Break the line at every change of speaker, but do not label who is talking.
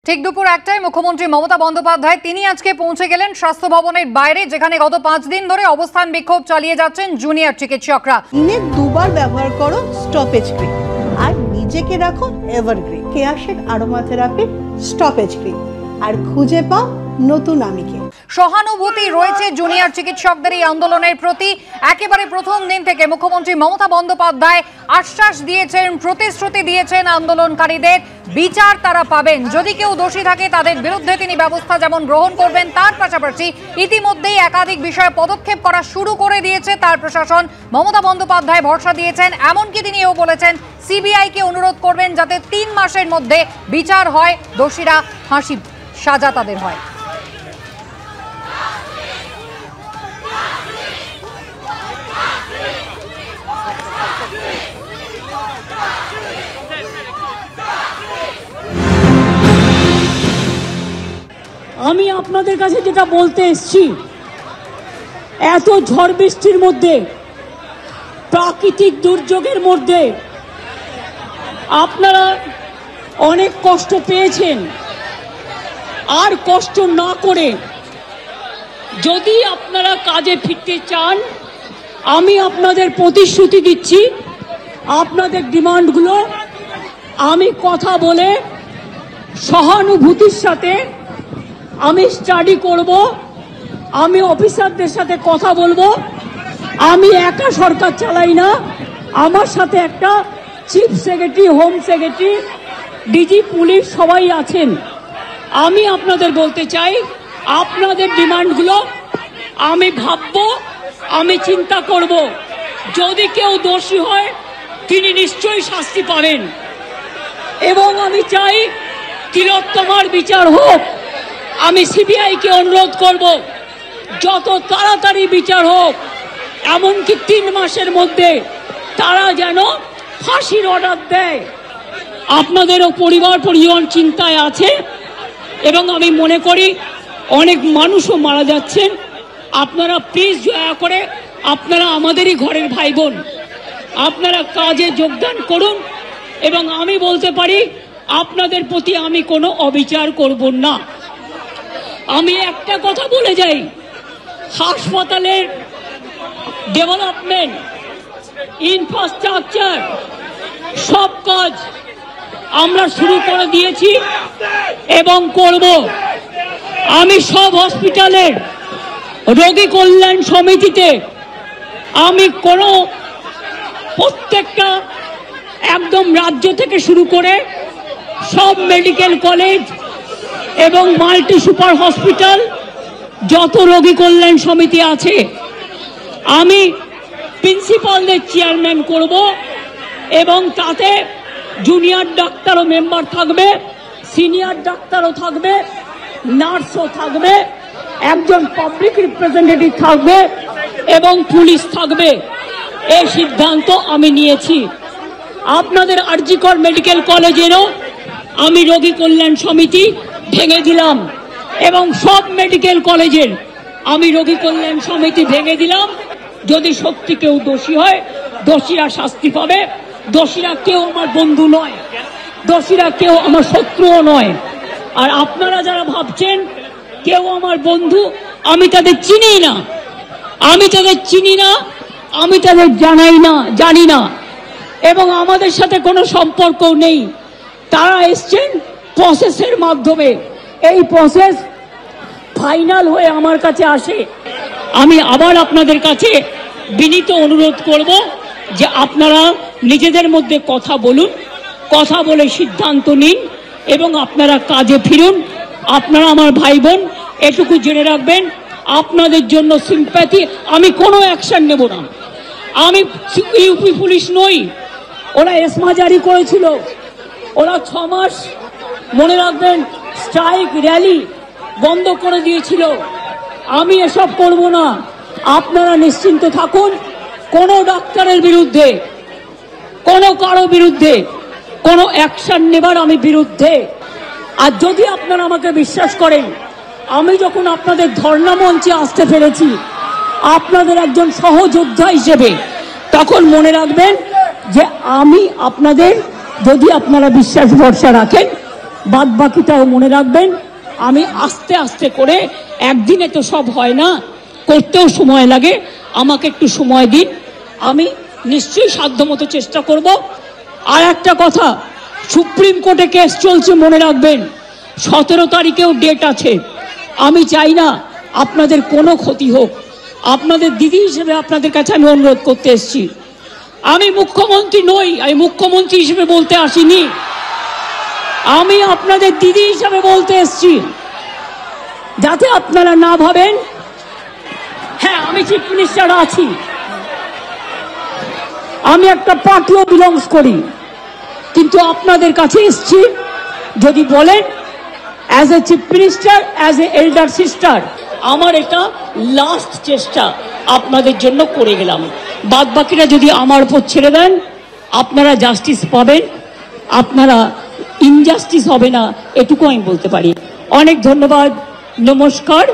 ঠিক দুপুর একটায় মুখ্যমন্ত্রী মমতা বন্দ্যোপাধ্যায় তিনি আজকে পৌঁছে গেলেন স্বাস্থ্য ভবনের বাইরে, যেখানে গত 5 দিন ধরে অবস্থান বিক্ষোভ চালিয়ে যাচ্ছেন জুনিয়র চিকিৎসকরা।
দিনে দুবার ব্যবহার করো স্টপেজ ক্রিম আর নিজেকে রাখো এভারগ্রিন। কেয়াশেক আরোমা থেরাপি স্টপেজ ক্রিম আর খুঁজে পাও নতুন আমিকে।
সহানুভূতি রয়েছে জুনিয়র চিকিৎসকদের এই আন্দোলনের প্রতি। একেবারে প্রথম দিন থেকে মুখ্যমন্ত্রী মমতা বন্দ্যোপাধ্যায় আশ্বাস দিয়েছেন, প্রতিশ্রুতি দিয়েছেন আন্দোলনকারীদের বিচার তারা পাবেন। যদি কেউ দোষী থাকে তাদের বিরুদ্ধে তিনি ব্যবস্থা যেমন গ্রহণ করবেন, তার পাশাপাশি ইতিমধ্যেই একাধিক বিষয়ে পদক্ষেপ করা শুরু করে দিয়েছে তার প্রশাসন। মমতা বন্দ্যোপাধ্যায় ভরসা দিয়েছেন, এমনকি তিনি এও বলেছেন সিবিআইকে অনুরোধ করবেন যাতে 3 মাসের মধ্যে বিচার হয়, দোষীরা ফাঁসি সাজা তাদের হয়।
আমি আপনাদের কাছে যেটা বলতে এসেছি, এত ঝড় বৃষ্টির মধ্যে, প্রাকৃতিক দুর্যোগের মধ্যে আপনারা অনেক কষ্ট পেয়েছেন। আর কষ্ট না করে যদি আপনারা কাজে ফিরতে চান, আমি আপনাদের প্রতিশ্রুতি দিচ্ছি, আপনাদের ডিমান্ডগুলো আমি কথা বলে সহানুভূতির সাথে আমি স্টাডি করব, আমি অফিসারদের সাথে কথা বলবো। আমি একা সরকার চালাই না, আমার সাথে একটা chief secretary, home secretary, DG police সবাই আছেন। আমি আপনাদের বলতে চাই, আপনাদের ডিমান্ডগুলো আমি ভাববো, আমি চিন্তা করব। যদি কেউ দোষী হয় তিনি নিশ্চয়ই শাস্তি পাবেন এবং আমি চাই তিলোত্তমার বিচার হোক। আমি সিবিআইকে অনুরোধ করব যত তাড়াতাড়ি বিচার হোক, এমনকি 3 মাসের মধ্যে তারা যেন ফাঁসির অর্ডার দেয়। আপনাদেরও পরিবার চিন্তায় আছে এবং আমি মনে করি অনেক মানুষও মারা যাচ্ছেন। আপনারা প্লিজ দয়া করে, আপনারা আমাদেরই ঘরের ভাই বোন, আপনারা কাজে যোগদান করুন এবং আমি বলতে পারি আপনাদের প্রতি আমি কোনো অবিচার করব না। আমি একটা কথা বলে যাই, হাসপাতালের ডেভেলপমেন্ট, ইনফ্রাস্ট্রাকচার সব কাজ আমরা শুরু করে দিয়েছি এবং করব। আমি সব হসপিটালের রোগী কল্যাণ সমিতিতে আমি প্রত্যেকটা একদম রাজ্য থেকে শুরু করে সব মেডিকেল কলেজ এবং মাল্টি সুপার হসপিটাল, যত রোগী কল্যাণ সমিতি আছে, আমি প্রিন্সিপালদের চেয়ারম্যান করব এবং তাতে জুনিয়র ডাক্তারও মেম্বার থাকবে, সিনিয়র ডাক্তারও থাকবে, নার্সও থাকবে, একজন পাবলিক রিপ্রেজেন্টেটিভ থাকবে এবং পুলিশ থাকবে। এই সিদ্ধান্ত আমি নিয়েছি। আপনাদের আরজিকর মেডিকেল কলেজেরও আমি রোগী কল্যাণ সমিতি ভেঙে দিলাম এবং সব মেডিকেল কলেজের আমি রোগী কল্যাণ সমিতি ভেঙে দিলাম। যদি সত্যি কেউ দোষী হয়, দোষীরা শাস্তি পাবে। দোষীরা কেউ আমার বন্ধু নয়, দোষীরা কেউ আমার শত্রুও নয়। আর আপনারা যারা ভাবছেন কেউ আমার বন্ধু, আমি তাদের চিনি না, আমি তাদের চিনি না, আমি তাদের জানি না এবং আমাদের সাথে কোনো সম্পর্ক নেই। তারা এসছেন প্রসেসের মাধ্যমে, এই প্রসেস ফাইনাল হয়ে আমার কাছে আসে। আমি আবার আপনাদের কাছে বিনীত অনুরোধ করব যে আপনারা নিজেদের মধ্যে কথা বলুন, কথা বলে সিদ্ধান্ত নিন এবং আপনারা কাজে ফিরুন। আপনারা আমার ভাই বোন, এটুকু জেনে রাখবেন, আপনাদের জন্য সিম্প্যাথি। আমি কোনো অ্যাকশন নেব না, আমি ইউপি পুলিশ নই। ওরা এসমা জারি করেছিল, ওরা 6 মাস মনে রাখবেন স্ট্রাইক র্যালি বন্ধ করে দিয়েছিল। আমি এসব করব না। আপনারা নিশ্চিন্ত থাকুন, কোনো ডাক্তারের বিরুদ্ধে, কারো বিরুদ্ধে কোনো অ্যাকশন নেবার আমি বিরুদ্ধে। আর যদি আপনারা আমাকে বিশ্বাস করেন, আমি যখন আপনাদের ধর্ণা মঞ্চে আসতে পেরেছি আপনাদের একজন সহযোদ্ধা হিসেবে, তখন মনে রাখবেন যে আমি আপনাদের, যদি আপনারা বিশ্বাস ভরসা রাখেন, বাদ বাকিটাও মনে রাখবেন। আমি আস্তে আস্তে করে, একদিনে তো সব হয় না, করতেও সময় লাগে, আমাকে একটু সময় দিন, আমি নিশ্চয়ই সাধ্যমতো চেষ্টা করব। আর একটা কথা, সুপ্রিম কোর্টে কেস চলছে, মনে রাখবেন 17 তারিখেও ডেট আছে। আমি চাই না আপনাদের কোনো ক্ষতি হোক। আপনাদের দিদি হিসেবে আপনাদের কাছে আমি অনুরোধ করতে এসেছি। আমি মুখ্যমন্ত্রী নই, আমি মুখ্যমন্ত্রী হিসেবে বলতে আসিনি, আমি আপনাদের দিদি হিসেবে বলতে এসেছি, যাতে আপনারা না ভাবেন হ্যাঁ আমি চিফ মিনিস্টার আছি, আমি একটা পার্টিও বিলংস করি, কিন্তু আপনাদের কাছে এসেছি যদি বলেন as a chief minister, as a elder sister, আমার এটা লাস্ট চেষ্টা আপনাদের জন্য করে গেলাম। বাদ বাকিরা যদি আমার উপর ছেড়ে দেন, আপনারা জাস্টিস পাবেন, আপনারা ইনজাস্টিস হবে না, এটুকু আমি বলতে পারি। অনেক ধন্যবাদ, নমস্কার।